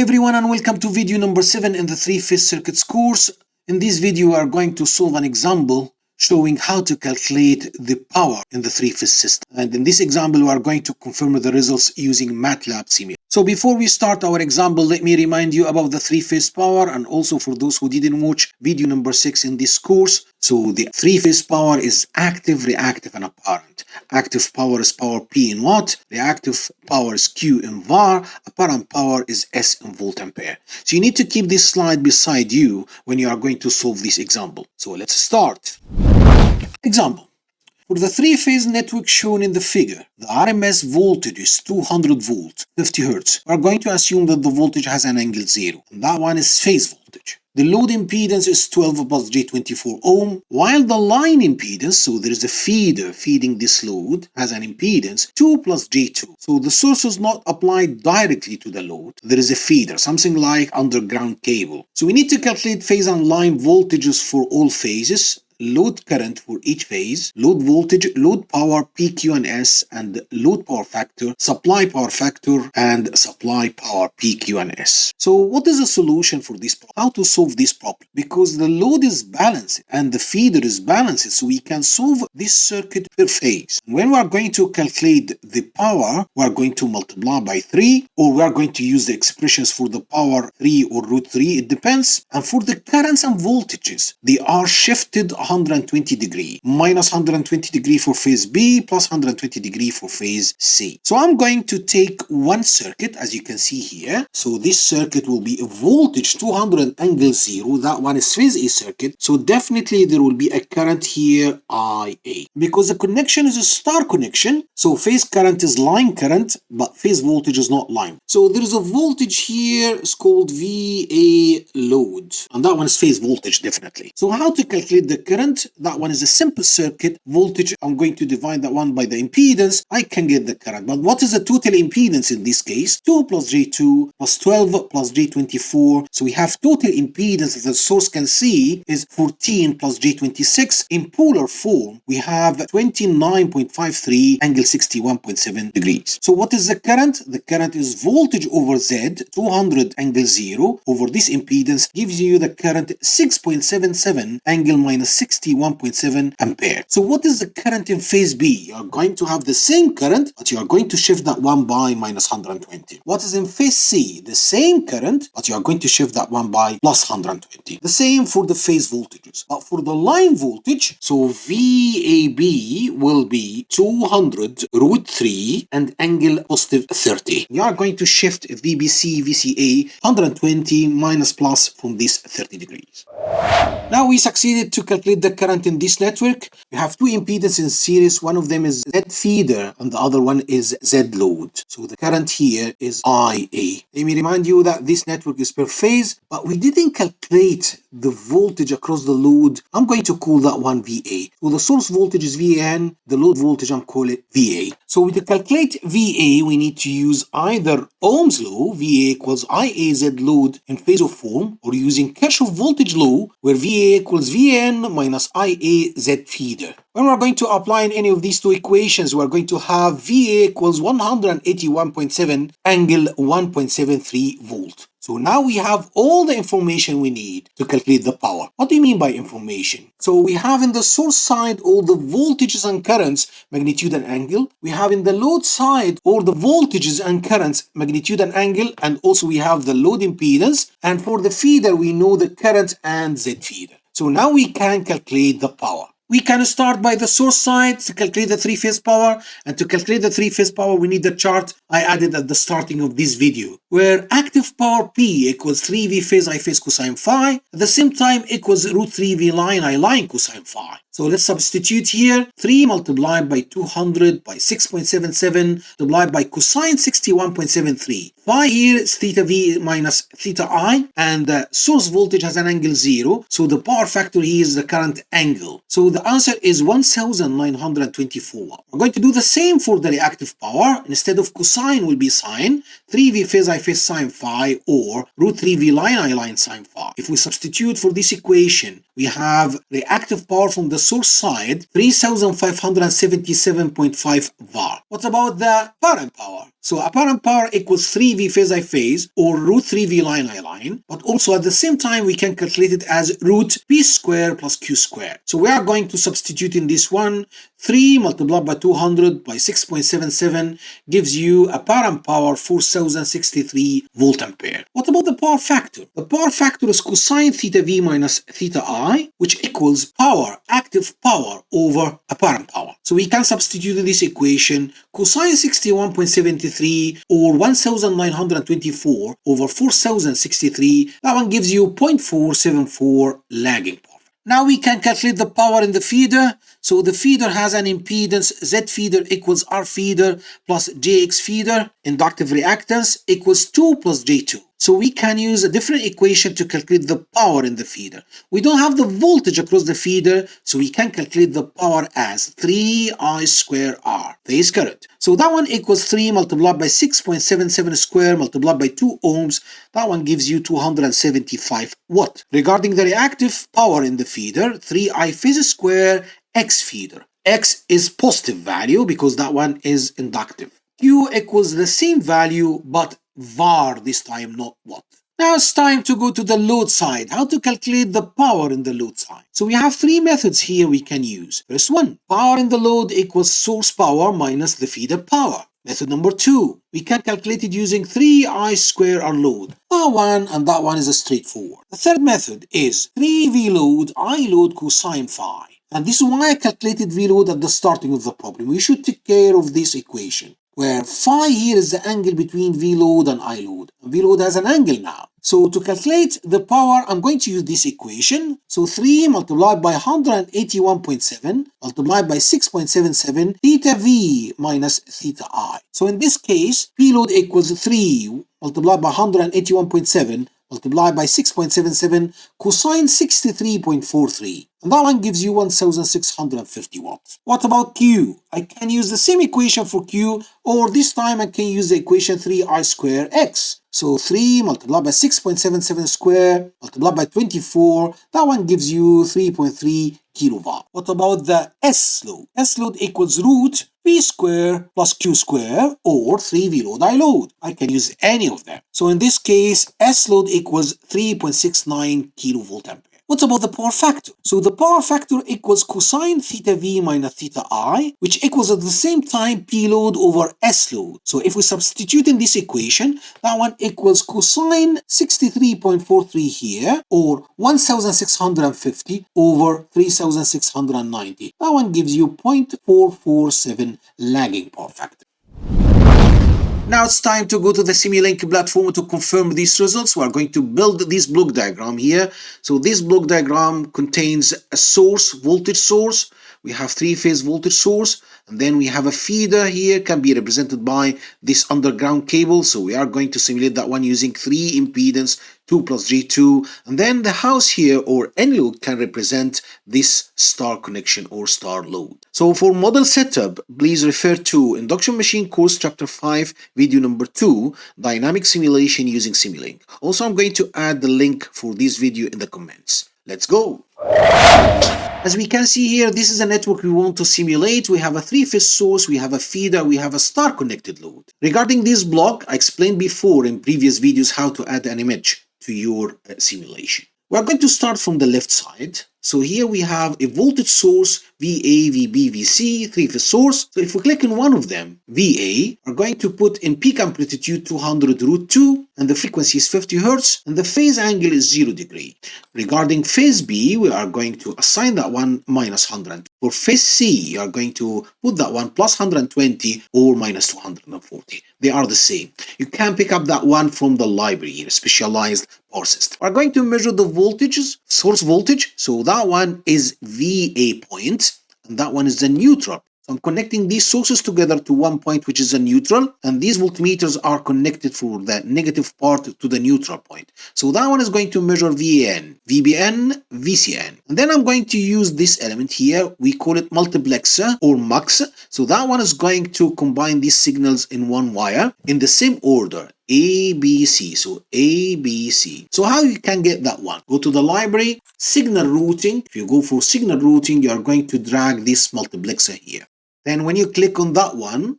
everyone, and welcome to video number 7 in the three-phase circuits course. In this video we are going to solve an example showing how to calculate the power in the three-phase system. And in this example we are going to confirm the results using MATLAB Simulink. So before we start our example, let me remind you about the three-phase power, and also for those who didn't watch video number 6 in this course. So the three-phase power is active, reactive, and apparent. Active power is power P in watt, reactive power is Q in var, apparent power is S in volt ampere. So you need to keep this slide beside you when you are going to solve this example. So let's start. Example. For the three-phase network shown in the figure, the RMS voltage is 200 volts, 50 Hz. We are going to assume that the voltage has an angle 0, and that one is phase voltage. The load impedance is 12 plus J24 ohm, while the line impedance, so there is a feeder feeding this load, has an impedance 2 plus J2. So the source is not applied directly to the load. There is a feeder, something like underground cable. So we need to calculate phase and line voltages for all phases, load current for each phase, load voltage, load power PQ and S, and load power factor, supply power factor, and supply power PQ and S. So what is the solution for this problem? How to solve this problem? Because the load is balanced and the feeder is balanced, so we can solve this circuit per phase. When we are going to calculate the power, we are going to multiply by 3, or we are going to use the expressions for the power 3 or root 3, it depends. And for the currents and voltages, they are shifted 120 degree, minus 120 degree for phase B, plus 120 degree for phase C. So I'm going to take one circuit, as you can see here. So this circuit will be a voltage 200 angle 0. That one is phase A circuit. So definitely there will be a current here, IA. Because the connection is a star connection, so phase current is line current, but phase voltage is not line. So there is a voltage here, it's called VA load. And that one is phase voltage, definitely. So how to calculate the current? That one is a simple circuit. Voltage, I'm going to divide that one by the impedance. I can get the current. But what is the total impedance in this case? 2 plus J2 plus 12 plus J24. So we have total impedance, as the source can see, is 14 plus J26. In polar form, we have 29.53 angle 61.7 degrees. So what is the current? The current is voltage over Z, 200 angle 0 over this impedance gives you the current 6.77 angle minus 61.7 ampere. So what is the current in phase B? You are going to have the same current, but you are going to shift that one by minus 120. What is in phase C? The same current, but you are going to shift that one by plus 120. The same for the phase voltages. But for the line voltage, so VAB will be 200 root 3 and angle positive 30. You are going to shift VBC, VCA 120 minus plus from this 30 degrees. Now we succeeded to calculate the current in this network. We have two impedances in series. One of them is Z feeder and the other one is Z load. So the current here is IA. Let me remind you that this network is per phase, but we didn't calculate the voltage across the load. I'm going to call that one VA. So the source voltage is VN, the load voltage I'm calling it VA. So to calculate VA, we need to use either Ohm's law, VA equals IA Z load in phasor form, or using Kirchhoff voltage law, where VA equals VN minus IA Z feeder. When we're going to apply in any of these two equations, we're going to have VA equals 181.7 angle 1.73 volt. So now we have all the information we need to calculate the power. What do you mean by information? So we have in the source side all the voltages and currents, magnitude and angle. We have in the load side all the voltages and currents, magnitude and angle, and also we have the load impedance. And for the feeder, we know the current and Z feeder. So now we can calculate the power. We can start by the source side to calculate the three-phase power, and to calculate the three-phase power we need the chart I added at the starting of this video, where active power P equals 3V phase I phase cosine phi, at the same time equals root 3V line I line cosine phi. So let's substitute here. 3 multiplied by 200 by 6.77 multiplied by cosine 61.73. Phi here is theta V minus theta I, and the source voltage has an angle 0. So the power factor here is the current angle. So the answer is 1924. We're going to do the same for the reactive power. Instead of cosine will be sine. 3V phase I phase sine phi, or root 3V line I line sine phi. If we substitute for this equation, we have reactive power from the source side 3577.5 var. What about the apparent power? So apparent power equals 3V phase I phase or root 3V line I line, but also at the same time we can calculate it as root P square plus Q square. So we are going to substitute in this one. 3 multiplied by 200 by 6.77 gives you apparent power 4063 volt ampere. What about the power factor? The power factor is cosine theta V minus theta I, which equals power, active power over apparent power. So we can substitute in this equation cosine 61.73 or 1924 over 4063. That one gives you 0.474 lagging power. Now we can calculate the power in the feeder. So the feeder has an impedance Z feeder equals R feeder plus JX feeder. Inductive reactance equals 2 plus J2. So we can use a different equation to calculate the power in the feeder. We don't have the voltage across the feeder, so we can calculate the power as 3I square R, phase current. So that one equals 3 multiplied by 6.77 square multiplied by 2 ohms. That one gives you 275 watt. Regarding the reactive power in the feeder, 3I phase square X feeder. X is positive value because that one is inductive. Q equals the same value but var this time, not watt. Now it's time to go to the load side. How to calculate the power in the load side? So we have three methods here we can use. First one, power in the load equals source power minus the feeder power. Method number 2, we can calculate it using 3I square R load. That one and that one is a straightforward. The third method is 3V load I load cosine phi. And this is why I calculated V load at the starting of the problem. We should take care of this equation, where phi here is the angle between V load and I load. V load has an angle now. So to calculate the power, I'm going to use this equation. So 3 multiplied by 181.7 multiplied by 6.77 theta V minus theta I. So in this case, P load equals 3 multiplied by 181.7 multiplied by 6.77 cosine 63.43. And that one gives you 1650 watts. What about Q? I can use the same equation for Q, or this time I can use the equation 3I square X. So 3 multiplied by 6.77 square multiplied by 24, that one gives you 3.3 kilowatt. What about the S load? S load equals root V square plus Q square or 3V load I load. I can use any of them. So in this case, S load equals 3.69 kilovolt ampere. What about the power factor? So the power factor equals cosine theta V minus theta I, which equals at the same time P load over S load. So if we substitute in this equation, that one equals cosine 63.43 here, or 1650 over 3690. That one gives you 0.447 lagging power factor. Now it's time to go to the Simulink platform to confirm these results. We are going to build this block diagram here. So this block diagram contains a source, voltage source. We have three-phase voltage source, and then we have a feeder here, can be represented by this underground cable. So we are going to simulate that one using 3 impedance, 2 plus G2, and then the house here or N load can represent this star connection or star load. So for model setup, please refer to Induction Machine Course Chapter 5, video number 2, Dynamic Simulation using Simulink. Also, I'm going to add the link for this video in the comments. Let's go! As we can see here, this is a network we want to simulate. We have a three-phase source, we have a feeder, we have a star-connected load. Regarding this block, I explained before in previous videos how to add an image to your simulation. We're going to start from the left side. So here we have a voltage source, VA, VB, VC, three-phase source. So if we click on one of them, VA, we're going to put in peak amplitude 200 root 2, and the frequency is 50 Hertz, and the phase angle is 0 degree. Regarding phase B, we are going to assign that one minus 100. For phase C, you are going to put that one plus 120 or minus 240. They are the same. You can pick up that one from the library here, specialized power system. We're going to measure the voltages, source voltage. So that one is VA point, and that one is the neutral. So I'm connecting these sources together to one point, which is a neutral, and these voltmeters are connected for the negative part to the neutral point. So that one is going to measure VAN, VBN, VCN. And then I'm going to use this element here. We call it multiplexer or mux. So that one is going to combine these signals in one wire in the same order. ABC, so ABC. So how you can get that one? Go to the library, signal routing. If you go for signal routing, you are going to drag this multiplexer here. Then when you click on that one,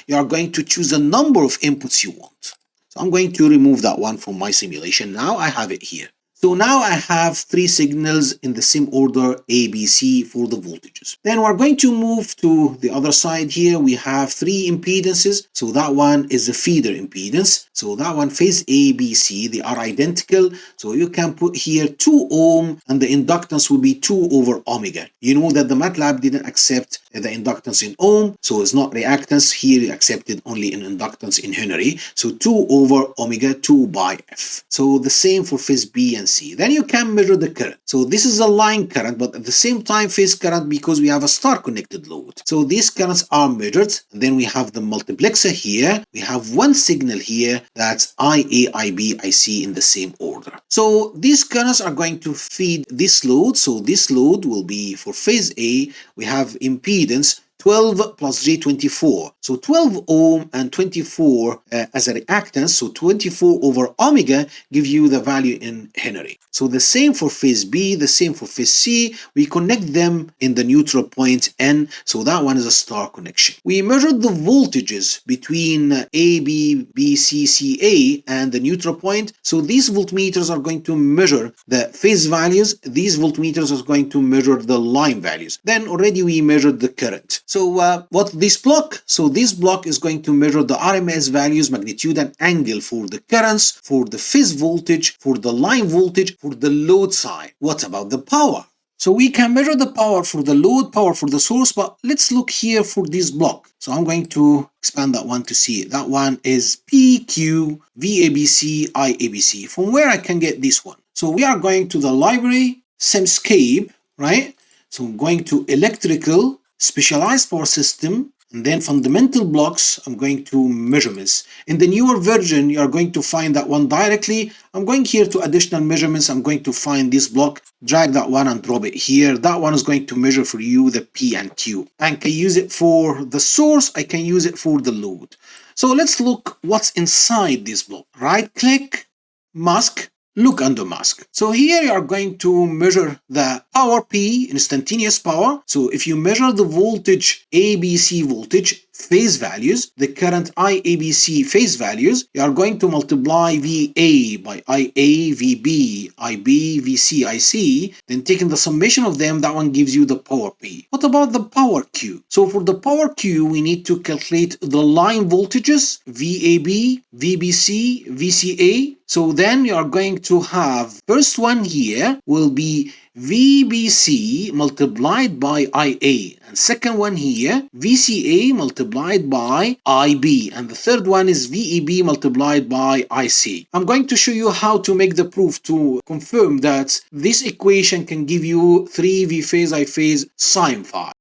You are going to choose the number of inputs you want. So I'm going to remove that one from my simulation. Now I have it here. So now I have three signals in the same order, A, B, C, for the voltages. Then we're going to move to the other side here. We have three impedances. So that one is the feeder impedance. So that one, phase A, B, C, they are identical. So you can put here 2 ohm and the inductance will be 2 over omega. You know that the MATLAB didn't accept the inductance in ohm, so it's not reactance. Here it accepted only in inductance in Henry. So 2 over omega 2 by F. So the same for phase B and C. Then you can measure the current. So this is a line current, but at the same time phase current because we have a star connected load. So these currents are measured. And then we have the multiplexer here. We have one signal here that's IA, IB, IC in the same order. So these currents are going to feed this load. So this load will be for phase A, we have impedance 12 plus J 24. So 12 ohm and 24 as a reactance. So 24 over omega give you the value in Henry. So the same for phase B, the same for phase C. We connect them in the neutral point N. So that one is a star connection. We measured the voltages between A, B, B, C, C, A and the neutral point. So these voltmeters are going to measure the phase values. These voltmeters are going to measure the line values. Then already we measured the current. So what this block? So this block is going to measure the RMS values, magnitude and angle for the currents, for the phase voltage, for the line voltage, for the load side. What about the power? So we can measure the power for the load, power for the source, but let's look here for this block. So I'm going to expand that one to see it. That one is PQ, VABC, IABC. From where I can get this one? So we are going to the library, Simscape, right? So I'm going to electrical, specialized power system, and then fundamental blocks. I'm going to measurements. In the newer version, you are going to find that one directly. I'm going here to additional measurements. I'm going to find this block, drag that one and drop it here. That one is going to measure for you the P and Q. I can use it for the source. I can use it for the load. So let's look what's inside this block. Right click, mask, look under mask. So here you are going to measure the power P, instantaneous power. So if you measure the voltage ABC voltage phase values, the current IABC phase values, you are going to multiply VA by IA, VB, IB, VC, IC, then taking the summation of them, that one gives you the power P. What about the power Q? So for the power Q, we need to calculate the line voltages, VAB, VBC, VCA. So then you are going to have, first one here will be VBC multiplied by IA, and second one here VCA multiplied by IB, and the third one is VEB multiplied by IC. I'm going to show you how to make the proof to confirm that this equation can give you 3 V phase I phase sine phi.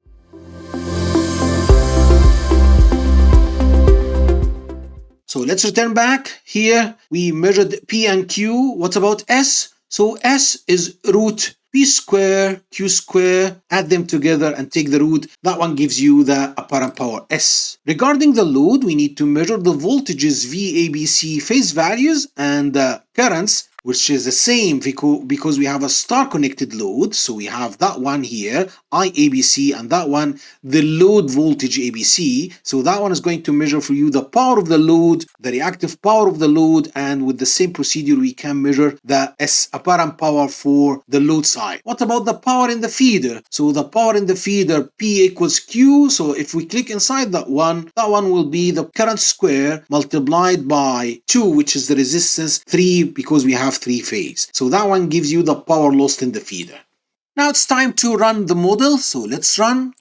So let's return back. Here we measured P and Q. What about S? So S is root P square, Q square, add them together and take the root. That one gives you the apparent power S. Regarding the load, we need to measure the voltages VABC phase values and the currents, which is the same because we have a star connected load. So we have that one here, IABC, and that one, the load voltage ABC. So that one is going to measure for you the power of the load, the reactive power of the load, and with the same procedure, we can measure the S apparent power for the load side. What about the power in the feeder? So the power in the feeder, P equals Q. So if we click inside that one will be the current square multiplied by 2, which is the resistance, 3 because we have 3 phase. So that one gives you the power lost in the feeder. Now it's time to run the model. So let's run.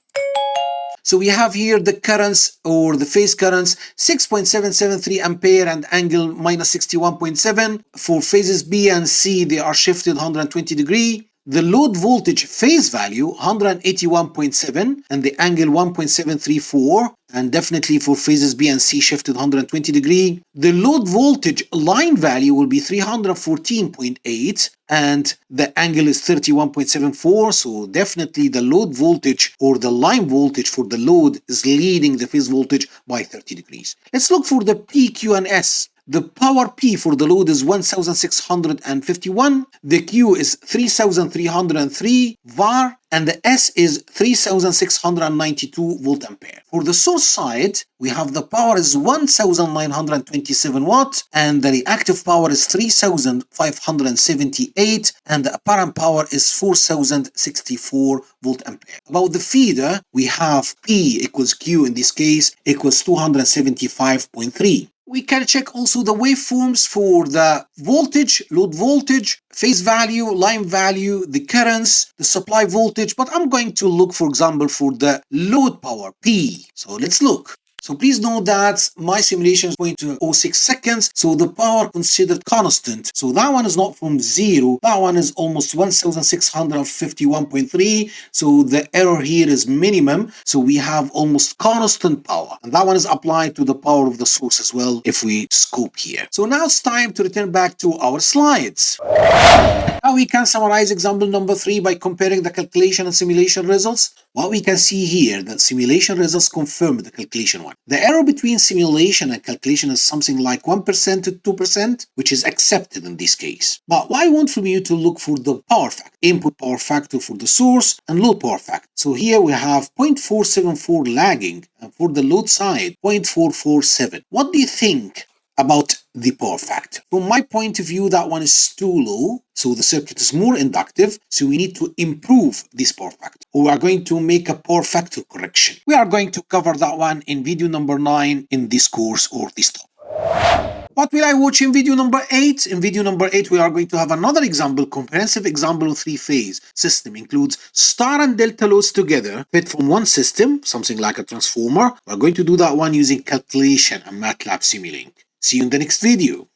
So we have here the currents or the phase currents 6.773 ampere and angle minus 61.7. For phases B and C, they are shifted 120 degree. The load voltage phase value 181.7 and the angle 1.734, and definitely for phases B and C shifted 120 degree. The load voltage line value will be 314.8 and the angle is 31.74. So definitely the load voltage or the line voltage for the load is leading the phase voltage by 30 degrees. Let's look for the P, Q and S. The power P for the load is 1651, the Q is 3303 var, and the S is 3692 volt ampere. For the source side, we have the power is 1927 watt, and the reactive power is 3578, and the apparent power is 4064 volt ampere. About the feeder, we have P equals Q in this case equals 275.3. We can check also the waveforms for the voltage, load voltage, phase value, line value, the currents, the supply voltage, but I'm going to look, for example, for the load power, P. So let's look. So please note that my simulation is 0.06 seconds, so the power considered constant. So that one is not from 0, that one is almost 1651.3, so the error here is minimum, so we have almost constant power. And that one is applied to the power of the source as well, if we scope here. So now it's time to return back to our slides. Now we can summarize example number 3 by comparing the calculation and simulation results. What we can see here, that simulation results confirm the calculation one. The error between simulation and calculation is something like 1% to 2%, which is accepted in this case. But what I want from you to look for the power factor, input power factor for the source and load power factor. So here we have 0.474 lagging, and for the load side, 0.447. What do you think about the power factor? From my point of view, that one is too low, so the circuit is more inductive, so we need to improve this power factor. We are going to make a power factor correction. We are going to cover that one in video number 9 in this course or this topic. What will I watch in video number 8? In video number 8, we are going to have another example, comprehensive example of three-phase system. Includes star and delta loads together, fed from one system, something like a transformer. We are going to do that one using calculation and MATLAB Simulink. See you in the next video.